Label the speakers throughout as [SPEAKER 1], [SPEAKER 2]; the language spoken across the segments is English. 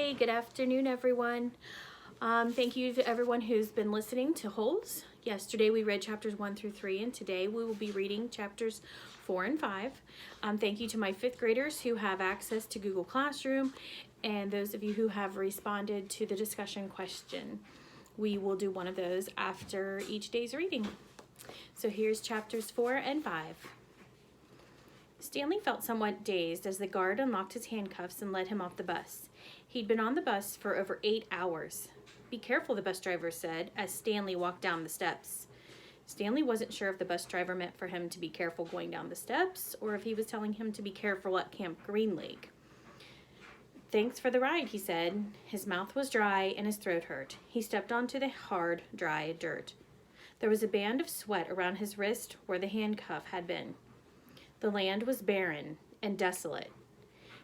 [SPEAKER 1] Hey, good afternoon, everyone. Thank you to everyone who's been listening to Holds. Yesterday we read chapters 1 through 3, and today we will be reading chapters 4 and 5. Thank you to my 5th graders who have access to Google Classroom, and those of you who have responded to the discussion question. We will do one of those after each day's reading. So here's chapters 4 and 5. Stanley felt somewhat dazed as the guard unlocked his handcuffs and led him off the bus. He'd been on the bus for over 8 hours. "Be careful," the bus driver said as Stanley walked down the steps. Stanley wasn't sure if the bus driver meant for him to be careful going down the steps or if he was telling him to be careful at Camp Green Lake. "Thanks for the ride," he said. His mouth was dry and his throat hurt. He stepped onto the hard, dry dirt. There was a band of sweat around his wrist where the handcuff had been. The land was barren and desolate.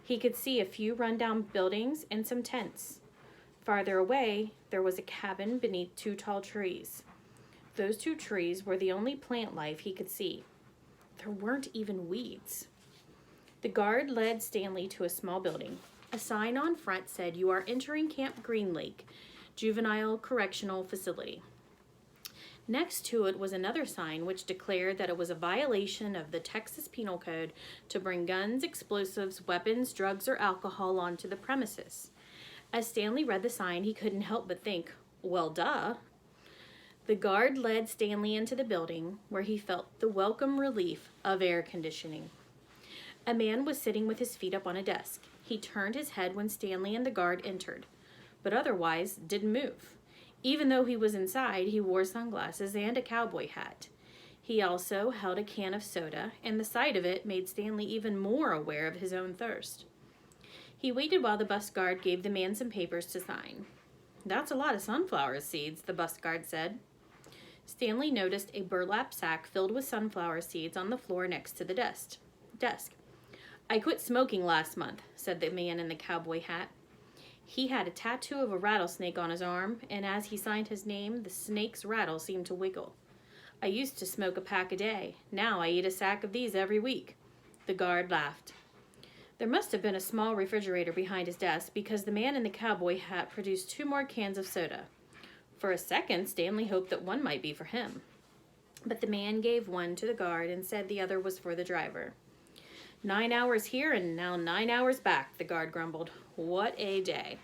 [SPEAKER 1] He could see a few rundown buildings and some tents. Farther away, there was a cabin beneath 2 tall trees. Those 2 trees were the only plant life he could see. There weren't even weeds. The guard led Stanley to a small building. A sign on front said, "You are entering Camp Green Lake, Juvenile Correctional Facility." Next to it was another sign which declared that it was a violation of the Texas Penal Code to bring guns, explosives, weapons, drugs, or alcohol onto the premises. As Stanley read the sign, he couldn't help but think, well, duh. The guard led Stanley into the building, where he felt the welcome relief of air conditioning. A man was sitting with his feet up on a desk. He turned his head when Stanley and the guard entered, but otherwise didn't move. Even though he was inside, he wore sunglasses and a cowboy hat. He also held a can of soda, and the sight of it made Stanley even more aware of his own thirst. He waited while the bus guard gave the man some papers to sign. "That's a lot of sunflower seeds," the bus guard said. Stanley noticed a burlap sack filled with sunflower seeds on the floor next to the desk. "I quit smoking last month," said the man in the cowboy hat. He had a tattoo of a rattlesnake on his arm, and as he signed his name, the snake's rattle seemed to wiggle. "I used to smoke a pack a day. Now I eat a sack of these every week." The guard laughed. There must have been a small refrigerator behind his desk because the man in the cowboy hat produced 2 more cans of soda. For a second, Stanley hoped that one might be for him. But the man gave one to the guard and said the other was for the driver. 9 hours here and now 9 hours back," the guard grumbled. "What a day."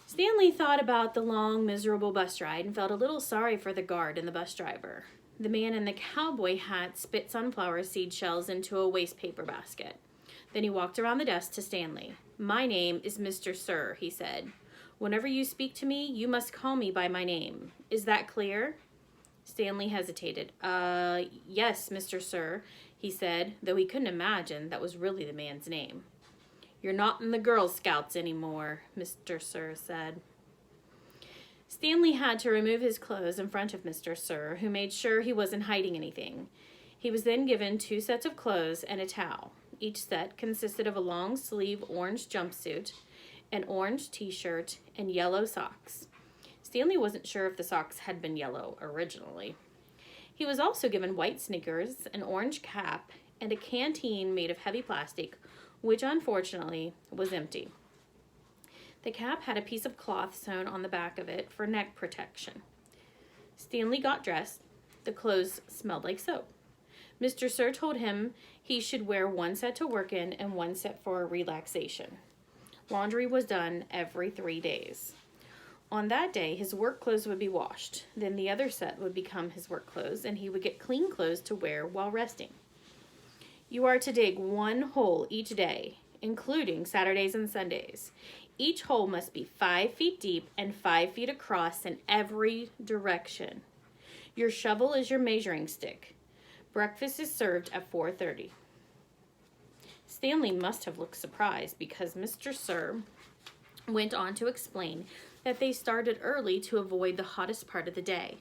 [SPEAKER 1] Stanley thought about the long, miserable bus ride and felt a little sorry for the guard and the bus driver. The man in the cowboy hat spit sunflower seed shells into a waste paper basket. Then he walked around the desk to Stanley. "My name is Mr. Sir," he said. "Whenever you speak to me, you must call me by my name. Is that clear?" Stanley hesitated. Yes, Mr. Sir," he said, though he couldn't imagine that was really the man's name. "You're not in the Girl Scouts anymore," Mr. Sir said. Stanley had to remove his clothes in front of Mr. Sir, who made sure he wasn't hiding anything. He was then given 2 sets of clothes and a towel. Each set consisted of a long-sleeve orange jumpsuit, an orange t-shirt, and yellow socks. Stanley wasn't sure if the socks had been yellow originally. He was also given white sneakers, an orange cap, and a canteen made of heavy plastic, which unfortunately was empty. The cap had a piece of cloth sewn on the back of it for neck protection. Stanley got dressed. The clothes smelled like soap. Mr. Sir told him he should wear 1 set to work in and 1 set for relaxation. Laundry was done every 3 days. On that day, his work clothes would be washed. Then the other set would become his work clothes, and he would get clean clothes to wear while resting. "You are to dig 1 hole each day, including Saturdays and Sundays. Each hole must be 5 feet deep and 5 feet across in every direction. Your shovel is your measuring stick. Breakfast is served at 4:30. Stanley must have looked surprised because Mr. Sir went on to explain that they started early to avoid the hottest part of the day.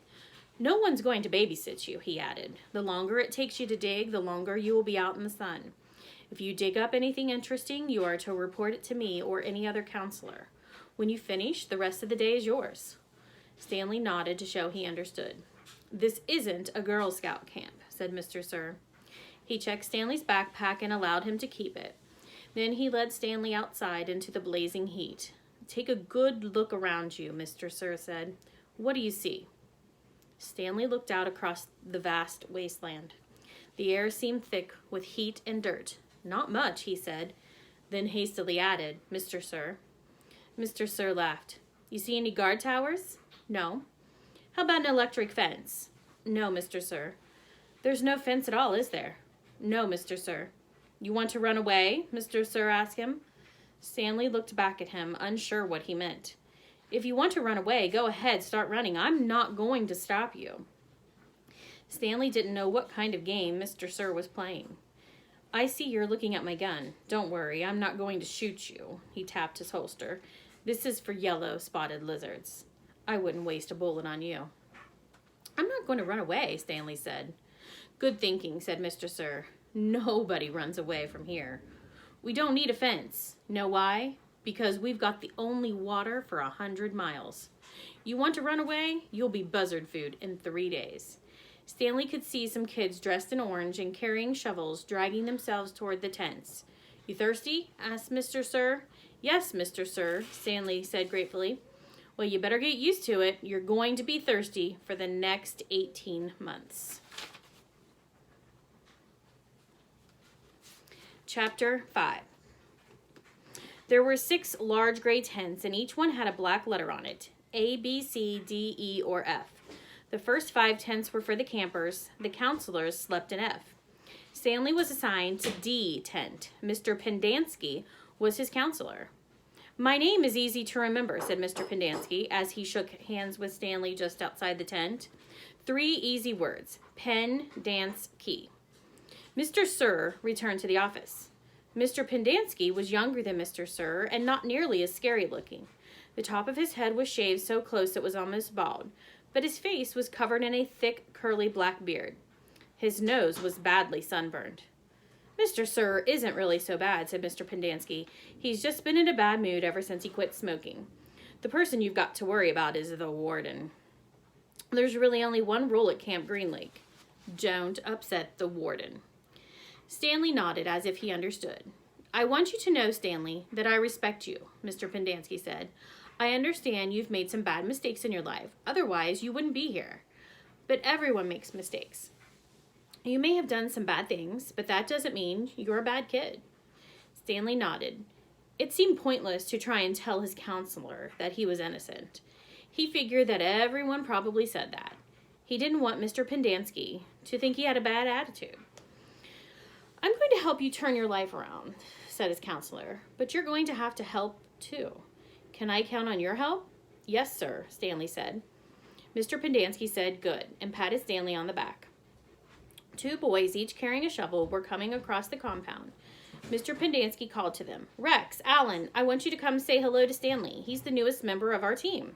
[SPEAKER 1] "No one's going to babysit you," he added. "The longer it takes you to dig, the longer you will be out in the sun. If you dig up anything interesting, you are to report it to me or any other counselor. When you finish, the rest of the day is yours." Stanley nodded to show he understood. "This isn't a Girl Scout camp," said Mr. Sir. He checked Stanley's backpack and allowed him to keep it. Then he led Stanley outside into the blazing heat. "Take a good look around you," Mr. Sir said. "What do you see?" Stanley looked out across the vast wasteland. The air seemed thick with heat and dirt. "Not much," he said, then hastily added, "Mr. Sir." Mr. Sir laughed. "You see any guard towers?" "No." "How about an electric fence?" "No, Mr. Sir." "There's no fence at all, is there?" "No, Mr. Sir." "You want to run away?" Mr. Sir asked him. Stanley looked back at him, unsure what he meant. "If you want to run away, go ahead, start running. I'm not going to stop you." Stanley didn't know what kind of game Mr. Sir was playing. "I see you're looking at my gun. Don't worry, I'm not going to shoot you." He tapped his holster. "This is for yellow spotted lizards. I wouldn't waste a bullet on you." "I'm not going to run away," Stanley said. "Good thinking," said Mr. Sir. "Nobody runs away from here. We don't need a fence. Know why? Because we've got the only water for 100 miles. You want to run away? You'll be buzzard food in 3 days. Stanley could see some kids dressed in orange and carrying shovels dragging themselves toward the tents. "You thirsty?" asked Mr. Sir. "Yes, Mr. Sir," Stanley said gratefully. "Well, you better get used to it. You're going to be thirsty for the next 18 months. Chapter 5. There were 6 large gray tents, and each one had a black letter on it, A, B, C, D, E, or F. The first 5 tents were for the campers. The counselors slept in F. Stanley was assigned to D tent. Mr. Pendanski was his counselor. "My name is easy to remember," said Mr. Pendanski as he shook hands with Stanley just outside the tent. 3 easy words: pen, dance, key. Mr. Sir returned to the office. Mr. Pendanski was younger than Mr. Sir and not nearly as scary looking. The top of his head was shaved so close it was almost bald, but his face was covered in a thick, curly black beard. His nose was badly sunburned. "Mr. Sir isn't really so bad," said Mr. Pendanski. "He's just been in a bad mood ever since he quit smoking. The person you've got to worry about is the warden. There's really only one rule at Camp Green Lake. Don't upset the warden." Stanley nodded as if he understood. "I want you to know, Stanley, that I respect you," Mr. Pendanski said. "I understand you've made some bad mistakes in your life. Otherwise, you wouldn't be here. But everyone makes mistakes. You may have done some bad things, but that doesn't mean you're a bad kid." Stanley nodded. It seemed pointless to try and tell his counselor that he was innocent. He figured that everyone probably said that. He didn't want Mr. Pendanski to think he had a bad attitude. "I'm going to help you turn your life around," said his counselor, "but you're going to have to help too. Can I count on your help?" "Yes, sir," Stanley said. Mr. Pendanski said, "Good," and patted Stanley on the back. 2 boys, each carrying a shovel, were coming across the compound. Mr. Pendanski called to them, "Rex, Alan, I want you to come say hello to Stanley. He's the newest member of our team."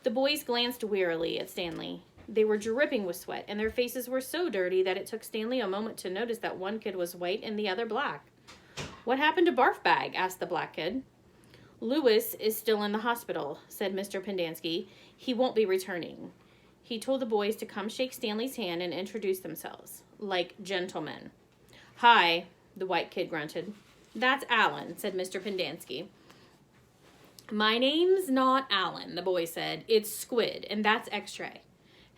[SPEAKER 1] The boys glanced wearily at Stanley. They were dripping with sweat, and their faces were so dirty that it took Stanley a moment to notice that one kid was white and the other black. "What happened to Barf Bag?" asked the black kid. "Louis is still in the hospital," said Mr. Pendanski. "He won't be returning." He told the boys to come shake Stanley's hand and introduce themselves, like gentlemen. "Hi," the white kid grunted. "That's Alan," said Mr. Pendanski. "My name's not Alan," the boy said. "It's Squid, and that's X-Ray."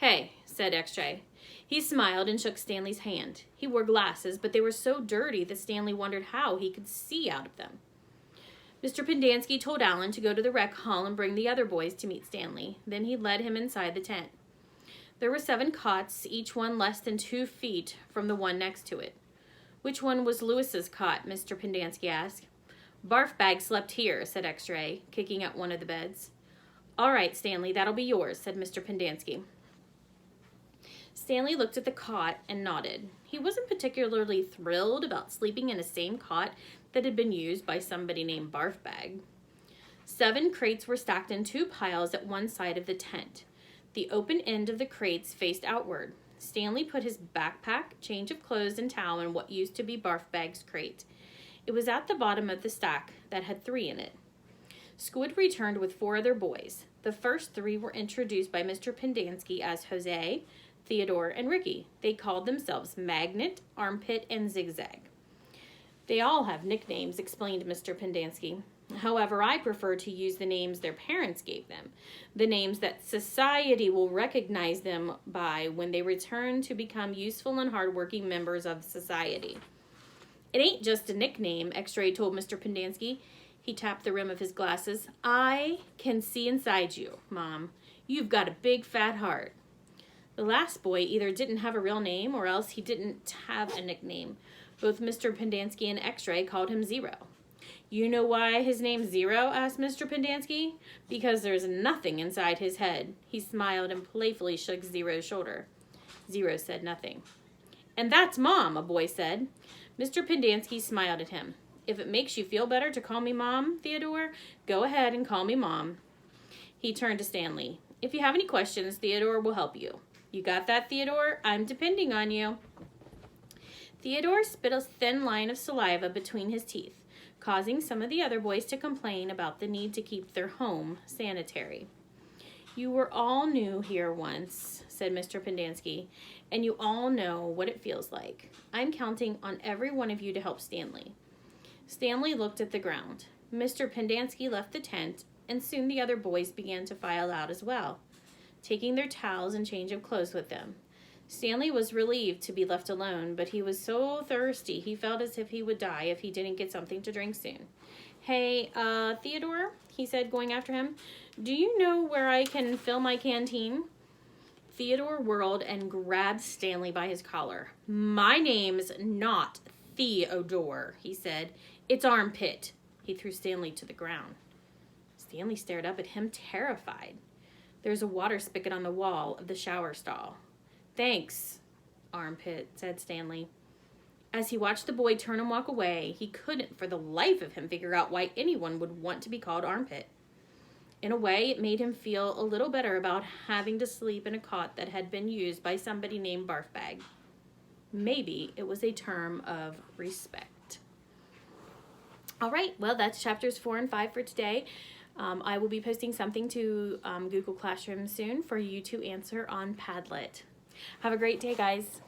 [SPEAKER 1] "Hey," said X-Ray. He smiled and shook Stanley's hand. He wore glasses, but they were so dirty that Stanley wondered how he could see out of them. Mr. Pendanski told Alan to go to the rec hall and bring the other boys to meet Stanley. Then he led him inside the tent. There were 7 cots, each one less than 2 feet from the one next to it. "Which one was Louis's cot?" Mr. Pendanski asked. "Barf Bag slept here," said X-Ray, kicking up one of the beds. "All right, Stanley, that'll be yours," said Mr. Pendanski. Stanley looked at the cot and nodded. He wasn't particularly thrilled about sleeping in the same cot that had been used by somebody named Barf Bag. 7 crates were stacked in 2 piles at one side of the tent. The open end of the crates faced outward. Stanley put his backpack, change of clothes, and towel in what used to be Barf Bag's crate. It was at the bottom of the stack that had 3 in it. Squid returned with 4 other boys. The first 3 were introduced by Mr. Pendanski as Jose, Theodore, and Ricky. They called themselves Magnet, Armpit, and Zigzag. They all have nicknames, explained Mr. Pendanski. However, I prefer to use the names their parents gave them, the names that society will recognize them by when they return to become useful and hardworking members of society. It ain't just a nickname, X-Ray told Mr. Pendanski. He tapped the rim of his glasses. I can see inside you, Mom. You've got a big fat heart. The last boy either didn't have a real name or else he didn't have a nickname. Both Mr. Pendanski and X-Ray called him Zero. You know why his name's Zero? Asked Mr. Pendanski. Because there's nothing inside his head. He smiled and playfully shook Zero's shoulder. Zero said nothing. And that's Mom, a boy said. Mr. Pendanski smiled at him. If it makes you feel better to call me Mom, Theodore, go ahead and call me Mom. He turned to Stanley. If you have any questions, Theodore will help you. You got that, Theodore? I'm depending on you. Theodore spit a thin line of saliva between his teeth, causing some of the other boys to complain about the need to keep their home sanitary. You were all new here once, said Mr. Pendanski, and you all know what it feels like. I'm counting on every one of you to help Stanley. Stanley looked at the ground. Mr. Pendanski left the tent, and soon the other boys began to file out as well, taking their towels and change of clothes with them. Stanley was relieved to be left alone, but he was so thirsty he felt as if he would die if he didn't get something to drink soon. Hey, Theodore, he said, going after him, do you know where I can fill my canteen? Theodore whirled and grabbed Stanley by his collar. My name's not Theodore, he said. It's Armpit. He threw Stanley to the ground. Stanley stared up at him, terrified. There's a water spigot on the wall of the shower stall. Thanks, Armpit, said Stanley. As he watched the boy turn and walk away, he couldn't for the life of him figure out why anyone would want to be called Armpit. In a way, it made him feel a little better about having to sleep in a cot that had been used by somebody named Barfbag. Maybe it was a term of respect. All right, well, that's chapters 4 and 5 for today. I will be posting something to Google Classroom soon for you to answer on Padlet. Have a great day, guys.